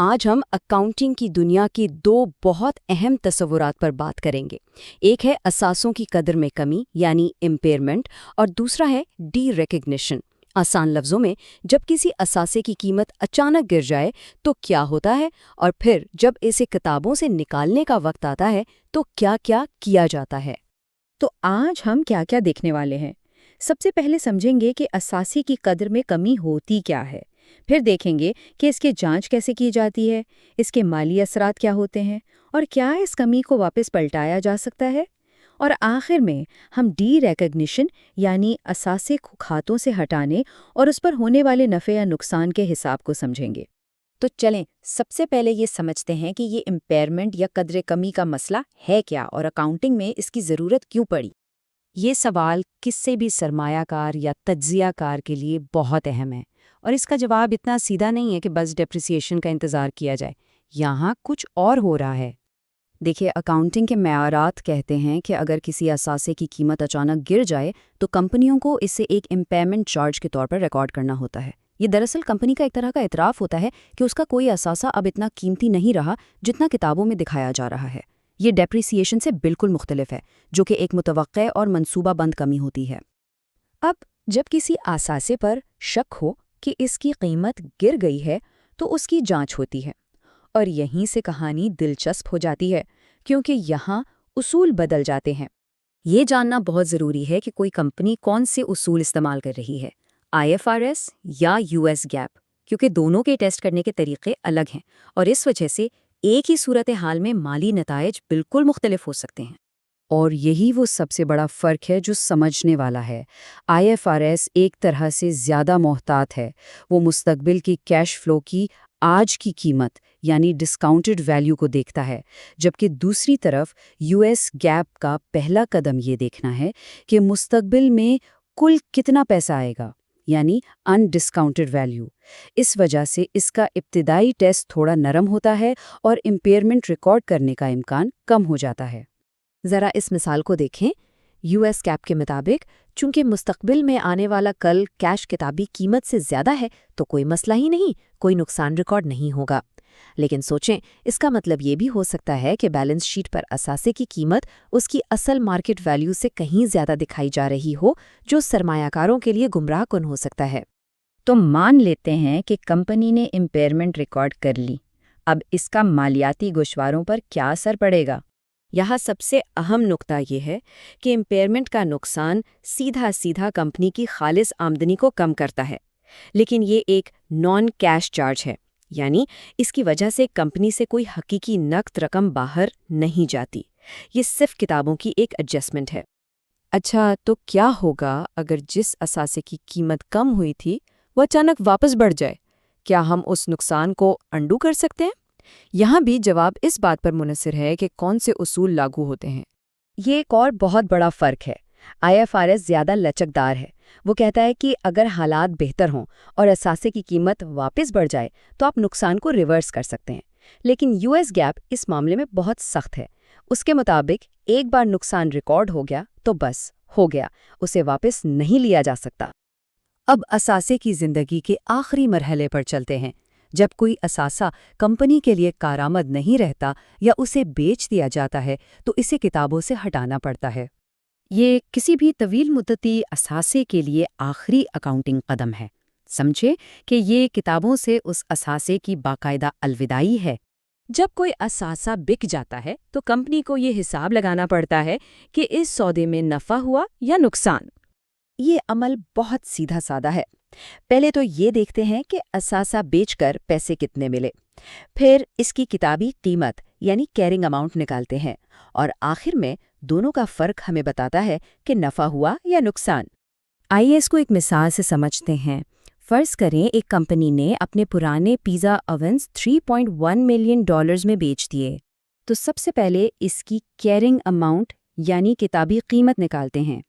آج ہم اکاؤنٹنگ کی دنیا کی دو بہت اہم تصورات پر بات کریں گے۔ ایک ہے اثاثوں کی قدر میں کمی یعنی امپیئرمنٹ، اور دوسرا ہے ڈی ریکگنیشن۔ آسان لفظوں میں، جب کسی اثاثے کی قیمت اچانک گر جائے تو کیا ہوتا ہے، اور پھر جب اسے کتابوں سے نکالنے کا وقت آتا ہے تو کیا کیا کیا جاتا ہے۔ تو آج ہم کیا کیا دیکھنے والے ہیں؟ سب سے پہلے سمجھیں گے کہ اثاثے کی قدر میں کمی ہوتی کیا ہے، پھر دیکھیں گے کہ اس کی جانچ کیسے کی جاتی ہے، اس کے مالی اثرات کیا ہوتے ہیں، اور کیا اس کمی کو واپس پلٹایا جا سکتا ہے، اور آخر میں ہم ڈی ریکگنیشن یعنی اثاثے کو کھاتوں سے ہٹانے اور اس پر ہونے والے نفع یا نقصان کے حساب کو سمجھیں گے۔ تو چلیں سب سے پہلے یہ سمجھتے ہیں کہ یہ امپیئرمنٹ یا قدر کمی کا مسئلہ ہے کیا اور اکاؤنٹنگ میں اس کی ضرورت کیوں پڑی۔ یہ سوال کس سے بھی سرمایہ کار یا تجزیہ کار کے لیے بہت اہم ہے، اور اس کا جواب اتنا سیدھا نہیں ہے کہ بس ڈیپریسیشن کا انتظار کیا جائے۔ یہاں کچھ اور ہو رہا ہے۔ دیکھیے، اکاؤنٹنگ کے معیارات کہتے ہیں کہ اگر کسی اثاثے کی قیمت اچانک گر جائے تو کمپنیوں کو اسے ایک امپیئرمنٹ چارج کے طور پر ریکارڈ کرنا ہوتا ہے۔ یہ دراصل کمپنی کا ایک طرح کا اعتراف ہوتا ہے کہ اس کا کوئی اثاثہ اب اتنا قیمتی نہیں رہا جتنا کتابوں میں دکھایا جا رہا ہے۔ یہ ڈیپریسیشن سے بالکل مختلف ہے، جو کہ ایک متوقع اور منصوبہ بند کمی ہوتی ہے۔ اب جب کسی اثاثے پر شک ہو کہ اس کی قیمت گر گئی ہے تو اس کی جانچ ہوتی ہے، اور یہیں سے کہانی دلچسپ ہو جاتی ہے، کیونکہ یہاں اصول بدل جاتے ہیں۔ یہ جاننا بہت ضروری ہے کہ کوئی کمپنی کون سے اصول استعمال کر رہی ہے، IFRS یا US GAAP، کیونکہ دونوں کے ٹیسٹ کرنے کے طریقے الگ ہیں، اور اس وجہ سے ایک ہی صورتحال میں مالی نتائج بالکل مختلف ہو سکتے ہیں۔ اور یہی وہ سب سے بڑا فرق ہے جو سمجھنے والا ہے۔ IFRS ایک طرح سے زیادہ محتاط ہے، وہ مستقبل کی کیش فلو کی آج کی قیمت یعنی ڈسکاؤنٹڈ ویلیو کو دیکھتا ہے، جبکہ دوسری طرف US GAAP کا پہلا قدم یہ دیکھنا ہے کہ مستقبل میں کل کتنا پیسہ آئے گا، یعنی ان ڈسکاؤنٹڈ ویلیو۔ اس وجہ سے اس کا ابتدائی ٹیسٹ تھوڑا نرم ہوتا ہے اور امپیئرمنٹ ریکارڈ کرنے کا امکان کم ہو جاتا ہے۔ ذرا اس مثال کو دیکھیں۔ US GAAP کے مطابق چونکہ مستقبل میں آنے والا کل کیش کتابی قیمت سے زیادہ ہے تو کوئی مسئلہ ہی نہیں، کوئی نقصان ریکارڈ نہیں ہوگا۔ لیکن سوچیں، اس کا مطلب یہ بھی ہو سکتا ہے کہ بیلنس شیٹ پر اثاثے کی قیمت اس کی اصل مارکیٹ ویلیو سے کہیں زیادہ دکھائی جا رہی ہو، جو سرمایہ کاروں کے لیے گمراہ کن ہو سکتا ہے۔ تو مان لیتے ہیں کہ کمپنی نے امپیئرمنٹ ریکارڈ کر لی، اب اس کا مالیاتی گوشواروں پر کیا اثر پڑے گا؟ یہاں سب سے اہم نقطہ یہ ہے کہ امپیئرمنٹ کا نقصان سیدھا کمپنی کی خالص آمدنی کو کم کرتا ہے، لیکن یہ ایک نان کیش چارج ہے، یعنی اس کی وجہ سے کمپنی سے کوئی حقیقی نقد رقم باہر نہیں جاتی۔ یہ صرف کتابوں کی ایک ایڈجسٹمنٹ ہے۔ اچھا، تو کیا ہوگا اگر جس اثاثے کی قیمت کم ہوئی تھی وہ اچانک واپس بڑھ جائے؟ کیا ہم اس نقصان کو انڈو کر سکتے ہیں؟ یہاں بھی جواب اس بات پر منحصر ہے کہ کون سے اصول لاگو ہوتے ہیں۔ یہ ایک اور بہت بڑا فرق ہے۔ IFRS زیادہ لچکدار ہے، وہ کہتا ہے کہ اگر حالات بہتر ہوں اور اثاثے کی قیمت واپس بڑھ جائے تو آپ نقصان کو ریورس کر سکتے ہیں، لیکن US GAAP اس معاملے میں بہت سخت ہے۔ اس کے مطابق ایک بار نقصان ریکارڈ ہو گیا تو بس ہو گیا، اسے واپس نہیں لیا جا سکتا۔ اب اثاثے کی زندگی کے آخری مرحلے پر چلتے ہیں۔ جب کوئی اثاثہ کمپنی کے لیے کارآمد نہیں رہتا یا اسے بیچ دیا جاتا ہے تو اسے کتابوں سے ہٹانا پڑتا ہے۔ یہ کسی بھی طویل مدتی اثاثے کے لیے آخری اکاؤنٹنگ قدم ہے۔ سمجھے کہ یہ کتابوں سے اس اثاثے کی باقاعدہ الوداعی ہے۔ جب کوئی اثاثہ بک جاتا ہے تو کمپنی کو یہ حساب لگانا پڑتا ہے کہ اس سودے میں نفع ہوا یا نقصان۔ یہ عمل بہت سیدھا سادہ ہے۔ پہلے تو یہ دیکھتے ہیں کہ اثاثہ بیچ کر پیسے کتنے ملے، پھر اس کی کتابی قیمت یعنی کیرنگ اماؤنٹ نکالتے ہیں، اور آخر میں دونوں کا فرق ہمیں بتاتا ہے کہ نفع ہوا یا نقصان۔ آئیے اس کو ایک مثال سے سمجھتے ہیں۔ فرض کریں ایک کمپنی نے اپنے پرانے پیزا اوونز $3.1 ملین میں بیچ دیے، تو سب سے پہلے اس کی کیرنگ اماؤنٹ یعنی کتابی قیمت نکالتے ہیں۔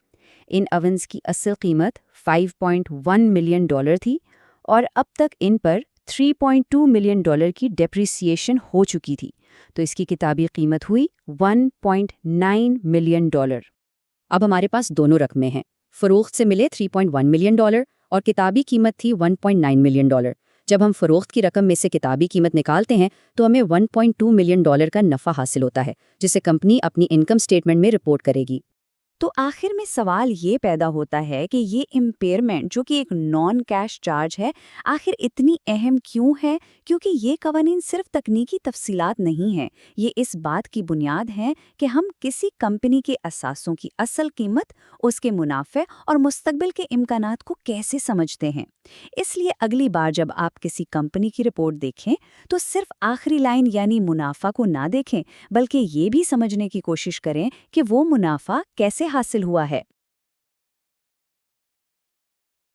ان اوونز کی اصل قیمت $5.1 ملین تھی، اور اب تک ان پر $3.2 ملین کی ڈیپریسیشن ہو چکی تھی، تو اس کی کتابی قیمت ہوئی $1.9 ملین۔ اب ہمارے پاس دونوں رقمیں ہیں، فروخت سے ملے $3.1 ملین اور کتابی قیمت تھی $1.9 ملین۔ جب ہم فروخت کی رقم میں سے کتابی قیمت نکالتے ہیں تو ہمیں $1.2 ملین کا نفع حاصل ہوتا ہے، جسے کمپنی اپنی انکم سٹیٹمنٹ میں رپورٹ کرے گی۔ تو آخر میں سوال یہ پیدا ہوتا ہے کہ یہ امپیئرمنٹ جو کہ ایک نان کیش چارج ہے، آخر اتنی اہم کیوں ہے؟ کیونکہ یہ قوانین صرف تکنیکی تفصیلات نہیں ہیں، یہ اس بات کی بنیاد ہیں کہ ہم کسی کمپنی کے اثاثوں کی اصل قیمت، اس کے منافع اور مستقبل کے امکانات کو کیسے سمجھتے ہیں۔ اس لیے اگلی بار جب آپ کسی کمپنی کی رپورٹ دیکھیں تو صرف آخری لائن یعنی منافع کو نہ دیکھیں، بلکہ یہ بھی سمجھنے کی کوشش کریں کہ وہ منافع کیسے حاصل ہوا ہے۔